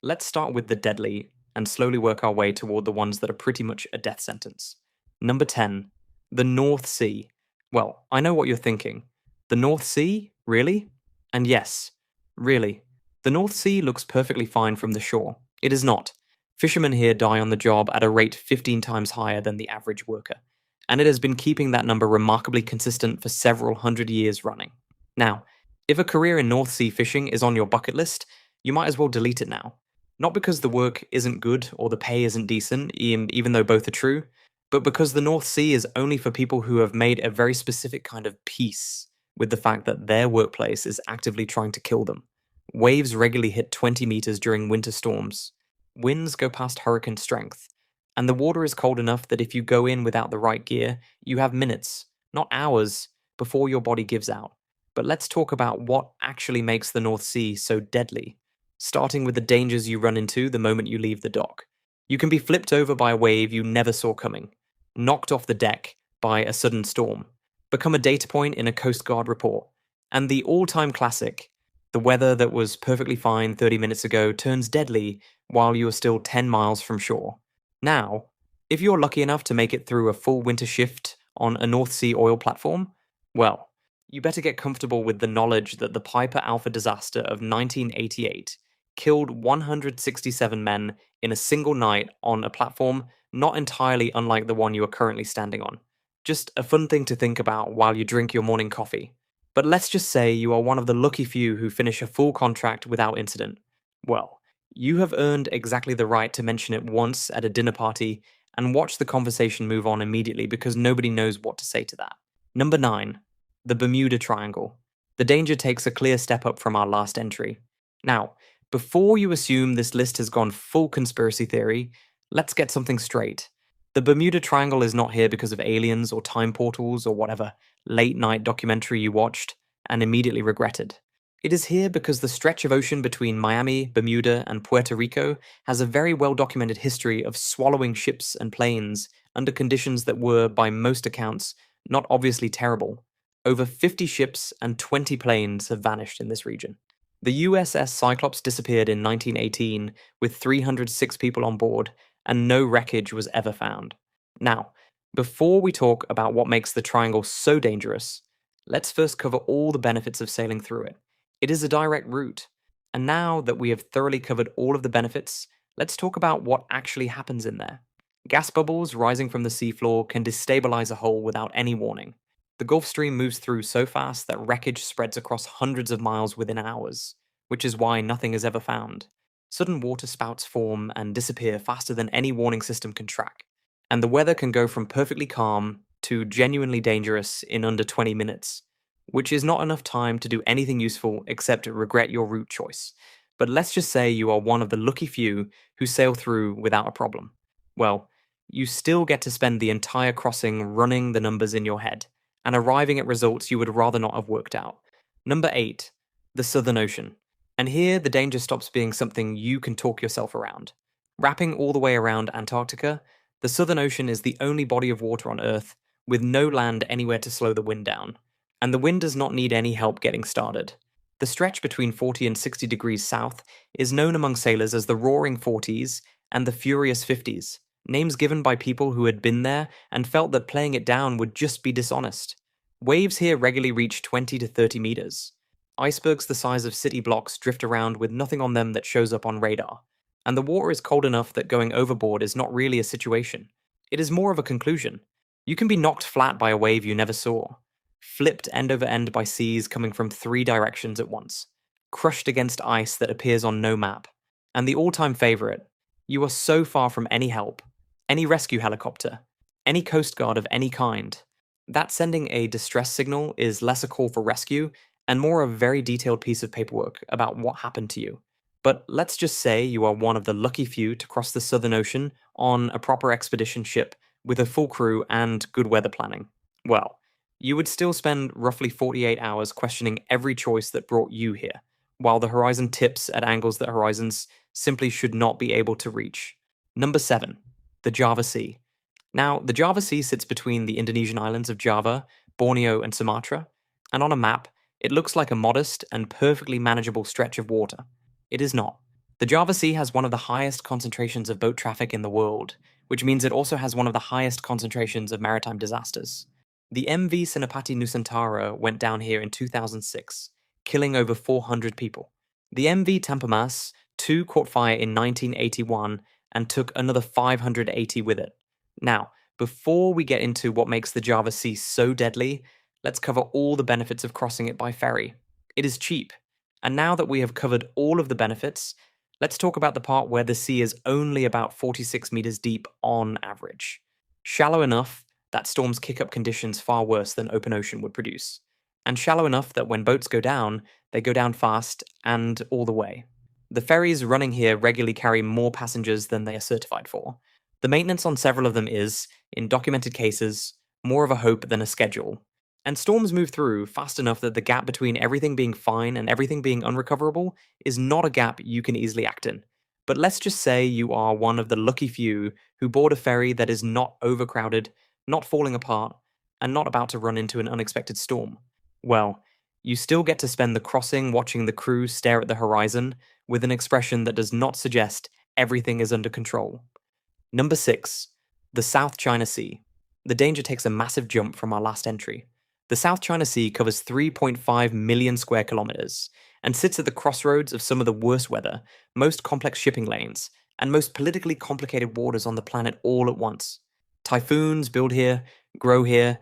Let's start with the deadly and slowly work our way toward the ones that are pretty much a death sentence. Number 10, the North Sea. Well, I know what you're thinking. The North Sea? Really? And yes, really. The North Sea looks perfectly fine from the shore. It is not. Fishermen here die on the job at a rate 15 times higher than the average worker, and it has been keeping that number remarkably consistent for several hundred years running. Now, if a career in North Sea fishing is on your bucket list, you might as well delete it now. Not because the work isn't good or the pay isn't decent, even though both are true, but because the North Sea is only for people who have made a very specific kind of peace with the fact that their workplace is actively trying to kill them. Waves regularly hit 20 meters during winter storms. Winds go past hurricane strength. And the water is cold enough that if you go in without the right gear, you have minutes, not hours, before your body gives out. But let's talk about what actually makes the North Sea so deadly, starting with the dangers you run into the moment you leave the dock. You can be flipped over by a wave you never saw coming, knocked off the deck by a sudden storm, become a data point in a Coast Guard report, and the all-time classic, the weather that was perfectly fine 30 minutes ago turns deadly while you are still 10 miles from shore. Now, if you're lucky enough to make it through a full winter shift on a North Sea oil platform, well, you better get comfortable with the knowledge that the Piper Alpha disaster of 1988 killed 167 men in a single night on a platform not entirely unlike the one you are currently standing on. Just a fun thing to think about while you drink your morning coffee. But let's just say you are one of the lucky few who finish a full contract without incident. Well, you have earned exactly the right to mention it once at a dinner party and watch the conversation move on immediately because nobody knows what to say to that. Number 9, the Bermuda Triangle. The danger takes a clear step up from our last entry. Now, before you assume this list has gone full conspiracy theory, let's get something straight. The Bermuda Triangle is not here because of aliens or time portals or whatever late night documentary you watched and immediately regretted. It is here because the stretch of ocean between Miami, Bermuda, and Puerto Rico has a very well documented history of swallowing ships and planes under conditions that were, by most accounts, not obviously terrible. Over 50 ships and 20 planes have vanished in this region. The USS Cyclops disappeared in 1918 with 306 people on board, and no wreckage was ever found. Now, before we talk about what makes the triangle so dangerous, let's first cover all the benefits of sailing through it. It is a direct route. And now that we have thoroughly covered all of the benefits, let's talk about what actually happens in there. Gas bubbles rising from the seafloor can destabilize a hull without any warning. The Gulf Stream moves through so fast that wreckage spreads across hundreds of miles within hours, which is why nothing is ever found. Sudden water spouts form and disappear faster than any warning system can track, and the weather can go from perfectly calm to genuinely dangerous in under 20 minutes, which is not enough time to do anything useful except regret your route choice. But let's just say you are one of the lucky few who sail through without a problem. Well, you still get to spend the entire crossing running the numbers in your head and arriving at results you would rather not have worked out. Number 8, the Southern Ocean. And here the danger stops being something you can talk yourself around. Wrapping all the way around Antarctica, the Southern Ocean is the only body of water on Earth with no land anywhere to slow the wind down. And the wind does not need any help getting started. The stretch between 40 and 60 degrees south is known among sailors as the Roaring Forties and the Furious Fifties, names given by people who had been there and felt that playing it down would just be dishonest. Waves here regularly reach 20 to 30 meters. Icebergs the size of city blocks drift around with nothing on them that shows up on radar. And the water is cold enough that going overboard is not really a situation. It is more of a conclusion. You can be knocked flat by a wave you never saw, flipped end over end by seas coming from 3 directions at once, crushed against ice that appears on no map. And the all-time favorite, you are so far from any help, any rescue helicopter, any Coast Guard of any kind, that sending a distress signal is less a call for rescue and more a very detailed piece of paperwork about what happened to you. But let's just say you are one of the lucky few to cross the Southern Ocean on a proper expedition ship with a full crew and good weather planning. Well, you would still spend roughly 48 hours questioning every choice that brought you here, while the horizon tips at angles that horizons simply should not be able to reach. Number 7, the Java Sea. Now, the Java Sea sits between the Indonesian islands of Java, Borneo, and Sumatra, and on a map, it looks like a modest and perfectly manageable stretch of water. It is not. The Java Sea has one of the highest concentrations of boat traffic in the world, which means it also has one of the highest concentrations of maritime disasters. The MV Sinapati Nusantara went down here in 2006, killing over 400 people. The MV Tampamas, too, caught fire in 1981 and took another 580 with it. Now, before we get into what makes the Java Sea so deadly, let's cover all the benefits of crossing it by ferry. It is cheap. And now that we have covered all of the benefits, let's talk about the part where the sea is only about 46 meters deep on average. Shallow enough that storms kick up conditions far worse than open ocean would produce. And shallow enough that when boats go down, they go down fast and all the way. The ferries running here regularly carry more passengers than they are certified for. The maintenance on several of them is, in documented cases, more of a hope than a schedule. And storms move through fast enough that the gap between everything being fine and everything being unrecoverable is not a gap you can easily act in. But let's just say you are one of the lucky few who board a ferry that is not overcrowded, not falling apart, and not about to run into an unexpected storm. Well, you still get to spend the crossing watching the crew stare at the horizon with an expression that does not suggest everything is under control. Number 6. The South China Sea. The danger takes a massive jump from our last entry. The South China Sea covers 3.5 million square kilometers and sits at the crossroads of some of the worst weather, most complex shipping lanes, and most politically complicated waters on the planet all at once. Typhoons build here, grow here,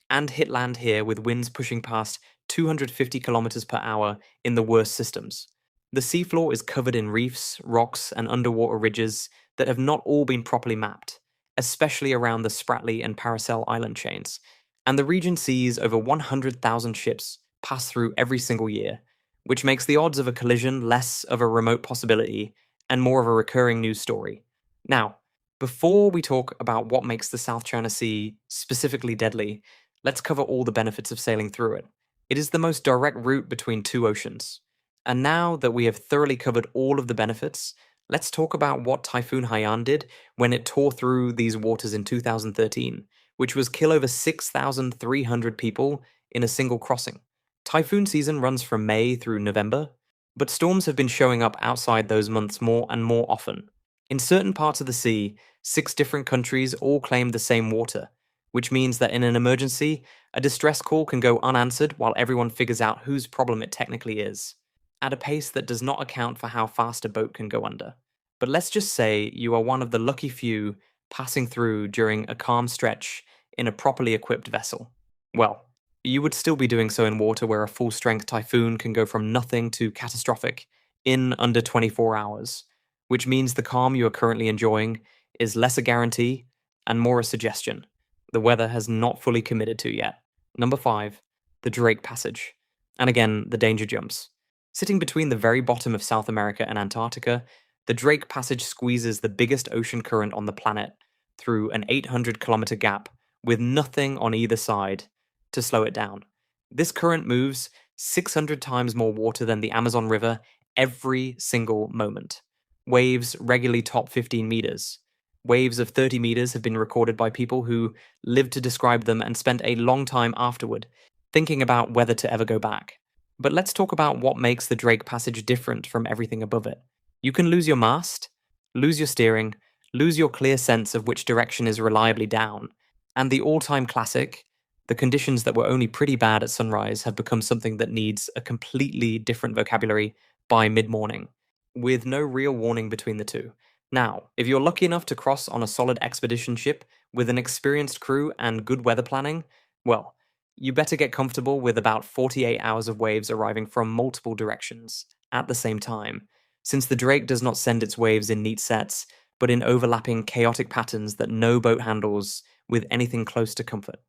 and hit land here with winds pushing past 250 kilometers per hour in the worst systems. The seafloor is covered in reefs, rocks, and underwater ridges that have not all been properly mapped, especially around the Spratly and Paracel island chains, and the region sees over 100,000 ships pass through every single year, which makes the odds of a collision less of a remote possibility and more of a recurring news story. Now, before we talk about what makes the South China Sea specifically deadly, let's cover all the benefits of sailing through it. It is the most direct route between two oceans. And now that we have thoroughly covered all of the benefits, let's talk about what Typhoon Haiyan did when it tore through these waters in 2013, which was kill over 6,300 people in a single crossing. Typhoon season runs from May through November, but storms have been showing up outside those months more and more often. In certain parts of the sea, 6 different countries all claim the same water, which means that in an emergency, a distress call can go unanswered while everyone figures out whose problem it technically is, at a pace that does not account for how fast a boat can go under. But let's just say you are one of the lucky few passing through during a calm stretch in a properly equipped vessel. Well, you would still be doing so in water where a full-strength typhoon can go from nothing to catastrophic in under 24 hours, which means the calm you are currently enjoying is less a guarantee and more a suggestion the weather has not fully committed to yet. Number 5, the Drake Passage. And again, the danger jumps. Sitting between the very bottom of South America and Antarctica, the Drake Passage squeezes the biggest ocean current on the planet through an 800-kilometer gap with nothing on either side to slow it down. This current moves 600 times more water than the Amazon River every single moment. Waves regularly top 15 meters. Waves of 30 meters have been recorded by people who lived to describe them and spent a long time afterward thinking about whether to ever go back. But let's talk about what makes the Drake Passage different from everything above it. You can lose your mast, lose your steering, lose your clear sense of which direction is reliably down, and the all-time classic, the conditions that were only pretty bad at sunrise have become something that needs a completely different vocabulary by mid-morning, with no real warning between the two. Now, if you're lucky enough to cross on a solid expedition ship with an experienced crew and good weather planning, well, you better get comfortable with about 48 hours of waves arriving from multiple directions at the same time, since the Drake does not send its waves in neat sets, but in overlapping chaotic patterns that no boat handles with anything close to comfort.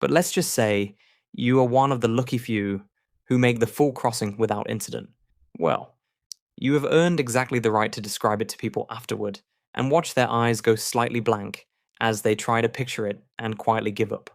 But let's just say you are one of the lucky few who make the full crossing without incident. Well, you have earned exactly the right to describe it to people afterward, and watch their eyes go slightly blank as they try to picture it and quietly give up.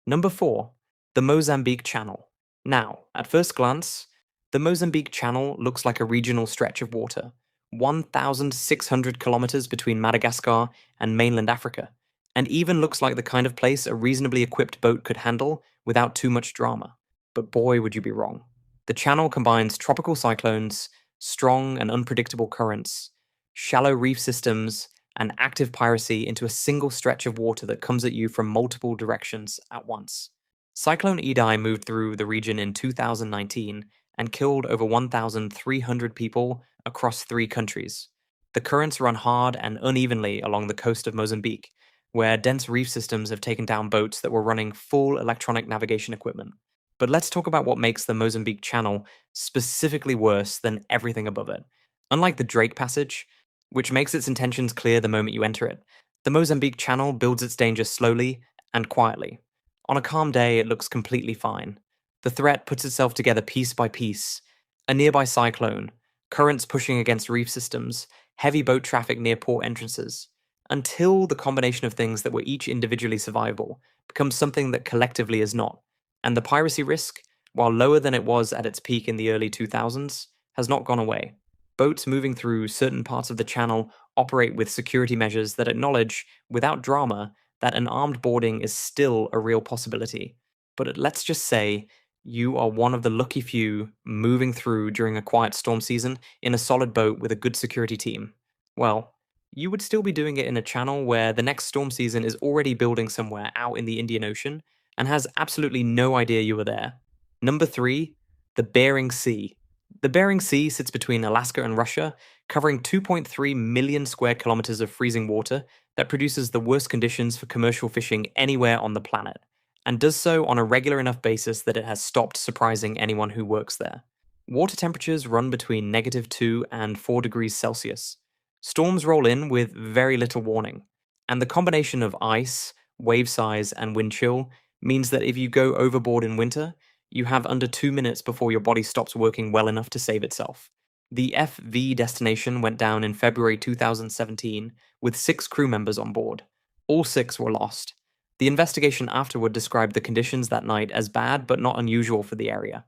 Number 4, the Mozambique Channel. Now, at first glance, the Mozambique Channel looks like a regional stretch of water, 1,600 kilometers between Madagascar and mainland Africa, and even looks like the kind of place a reasonably equipped boat could handle without too much drama. But boy, would you be wrong. The channel combines tropical cyclones, strong and unpredictable currents, shallow reef systems, and active piracy into a single stretch of water that comes at you from multiple directions at once. Cyclone Idai moved through the region in 2019 and killed over 1,300 people across 3 countries. The currents run hard and unevenly along the coast of Mozambique, where dense reef systems have taken down boats that were running full electronic navigation equipment. But let's talk about what makes the Mozambique Channel specifically worse than everything above it. Unlike the Drake Passage, which makes its intentions clear the moment you enter it, the Mozambique Channel builds its danger slowly and quietly. On a calm day, it looks completely fine. The threat puts itself together piece by piece. A nearby cyclone, currents pushing against reef systems, heavy boat traffic near port entrances, until the combination of things that were each individually survivable becomes something that collectively is not. And the piracy risk, while lower than it was at its peak in the early 2000s, has not gone away. Boats moving through certain parts of the channel operate with security measures that acknowledge, without drama, that an armed boarding is still a real possibility. But let's just say you are one of the lucky few moving through during a quiet storm season in a solid boat with a good security team. Well, you would still be doing it in a channel where the next storm season is already building somewhere out in the Indian Ocean and has absolutely no idea you were there. Number 3, the Bering Sea. The Bering Sea sits between Alaska and Russia, covering 2.3 million square kilometers of freezing water that produces the worst conditions for commercial fishing anywhere on the planet, and does so on a regular enough basis that it has stopped surprising anyone who works there. Water temperatures run between -2 and 4 degrees Celsius. Storms roll in with very little warning, and the combination of ice, wave size, and wind chill means that if you go overboard in winter, you have under 2 minutes before your body stops working well enough to save itself. The FV Destination went down in February 2017 with 6 crew members on board. All 6 were lost. The investigation afterward described the conditions that night as bad but not unusual for the area,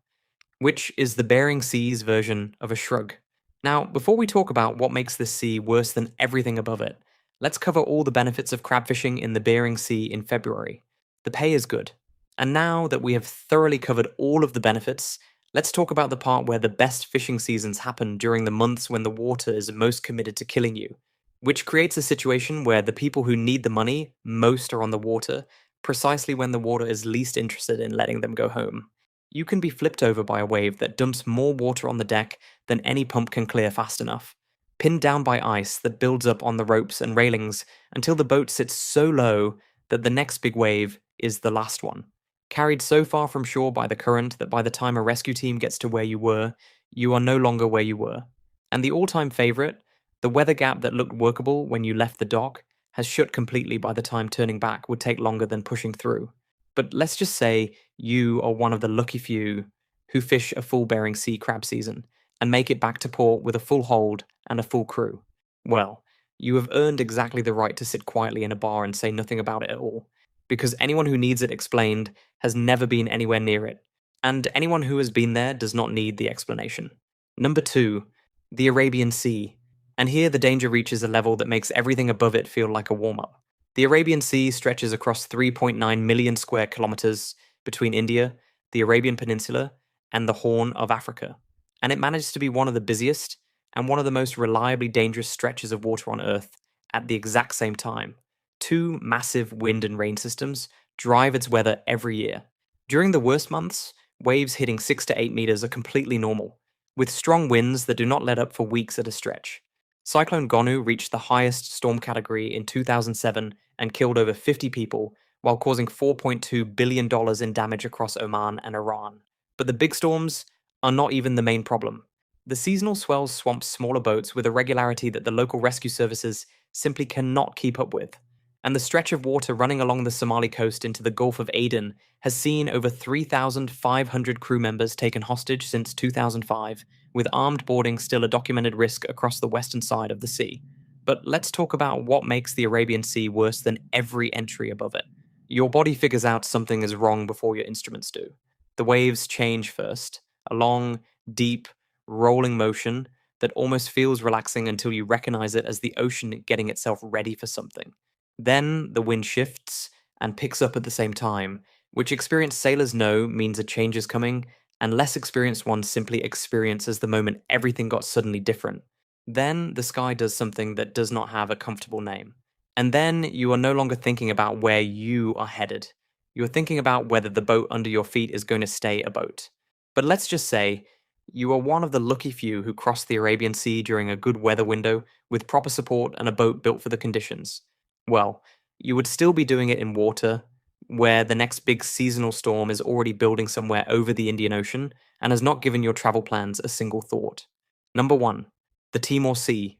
which is the Bering Sea's version of a shrug. Now, before we talk about what makes this sea worse than everything above it, let's cover all the benefits of crab fishing in the Bering Sea in February. The pay is good. And now that we have thoroughly covered all of the benefits, let's talk about the part where the best fishing seasons happen during the months when the water is most committed to killing you, which creates a situation where the people who need the money most are on the water, precisely when the water is least interested in letting them go home. You can be flipped over by a wave that dumps more water on the deck than any pump can clear fast enough, pinned down by ice that builds up on the ropes and railings until the boat sits so low that the next big wave is the last one. Carried so far from shore by the current that by the time a rescue team gets to where you were, you are no longer where you were. And the all-time favorite, the weather gap that looked workable when you left the dock, has shut completely by the time turning back would take longer than pushing through. But let's just say you are one of the lucky few who fish a full Bering Sea crab season and make it back to port with a full hold and a full crew. Well, you have earned exactly the right to sit quietly in a bar and say nothing about it at all, because anyone who needs it explained has never been anywhere near it, and anyone who has been there does not need the explanation. Number 2, the Arabian Sea. And here the danger reaches a level that makes everything above it feel like a warm-up. The Arabian Sea stretches across 3.9 million square kilometers between India, the Arabian Peninsula, and the Horn of Africa, and it manages to be one of the busiest and one of the most reliably dangerous stretches of water on Earth at the exact same time. 2 massive wind and rain systems drive its weather every year. During the worst months, waves hitting 6 to 8 meters are completely normal, with strong winds that do not let up for weeks at a stretch. Cyclone Gonu reached the highest storm category in 2007 and killed over 50 people, while causing $4.2 billion in damage across Oman and Iran. But the big storms are not even the main problem. The seasonal swells swamp smaller boats with a regularity that the local rescue services simply cannot keep up with. And the stretch of water running along the Somali coast into the Gulf of Aden has seen over 3,500 crew members taken hostage since 2005, with armed boarding still a documented risk across the western side of the sea. But let's talk about what makes the Arabian Sea worse than every entry above it. Your body figures out something is wrong before your instruments do. The waves change first, a long, deep, rolling motion that almost feels relaxing until you recognize it as the ocean getting itself ready for something. Then the wind shifts and picks up at the same time, which experienced sailors know means a change is coming and less experienced ones simply experience as the moment everything got suddenly different. Then the sky does something that does not have a comfortable name. And then you are no longer thinking about where you are headed. You're thinking about whether the boat under your feet is going to stay a boat. But let's just say you are one of the lucky few who crossed the Arabian Sea during a good weather window with proper support and a boat built for the conditions. Well, you would still be doing it in water, where the next big seasonal storm is already building somewhere over the Indian Ocean and has not given your travel plans a single thought. Number 1. The Timor Sea.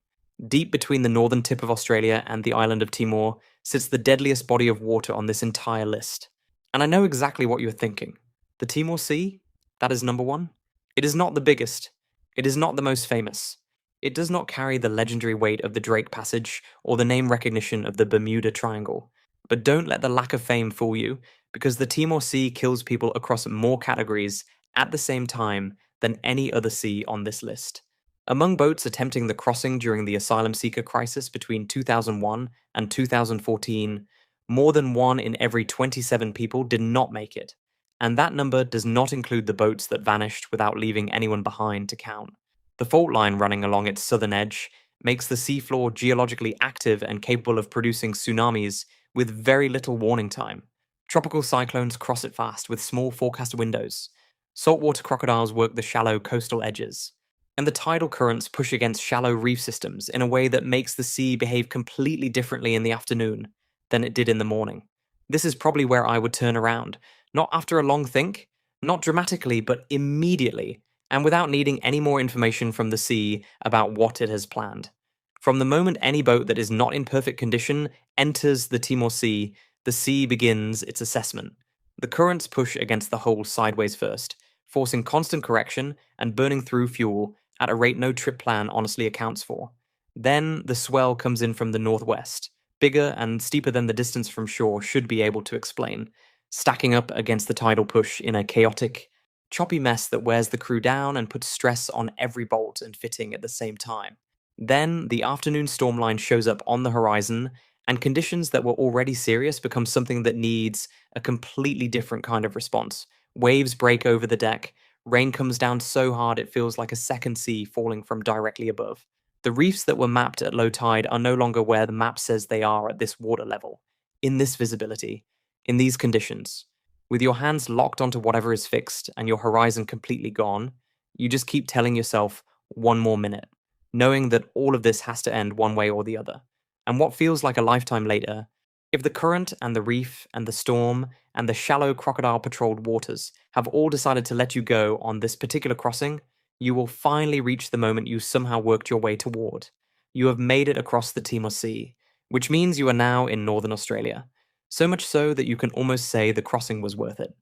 Deep between the northern tip of Australia and the island of Timor sits the deadliest body of water on this entire list. And I know exactly what you're thinking. The Timor Sea? That is number 1? It is not the biggest. It is not the most famous. It does not carry the legendary weight of the Drake Passage or the name recognition of the Bermuda Triangle. But don't let the lack of fame fool you, because the Timor Sea kills people across more categories at the same time than any other sea on this list. Among boats attempting the crossing during the asylum seeker crisis between 2001 and 2014, more than 1 in every 27 people did not make it, and that number does not include the boats that vanished without leaving anyone behind to count. The fault line running along its southern edge makes the seafloor geologically active and capable of producing tsunamis with very little warning time. Tropical cyclones cross it fast with small forecast windows. Saltwater crocodiles work the shallow coastal edges. And the tidal currents push against shallow reef systems in a way that makes the sea behave completely differently in the afternoon than it did in the morning. This is probably where I would turn around, not after a long think, not dramatically, but immediately, and without needing any more information from the sea about what it has planned. From the moment any boat that is not in perfect condition enters the Timor Sea, the sea begins its assessment. The currents push against the hull sideways first, forcing constant correction and burning through fuel at a rate no trip plan honestly accounts for. Then the swell comes in from the northwest, bigger and steeper than the distance from shore should be able to explain, stacking up against the tidal push in a chaotic, choppy mess that wears the crew down and puts stress on every bolt and fitting at the same time. Then the afternoon storm line shows up on the horizon, and conditions that were already serious become something that needs a completely different kind of response. Waves break over the deck. Rain comes down so hard it feels like a second sea falling from directly above. The reefs that were mapped at low tide are no longer where the map says they are at this water level, in this visibility, in these conditions. With your hands locked onto whatever is fixed and your horizon completely gone, you just keep telling yourself 1 more minute, knowing that all of this has to end one way or the other. And what feels like a lifetime later, if the current and the reef and the storm and the shallow crocodile-patrolled waters have all decided to let you go on this particular crossing, you will finally reach the moment you somehow worked your way toward. You have made it across the Timor Sea, which means you are now in northern Australia. So much so that you can almost say the crossing was worth it.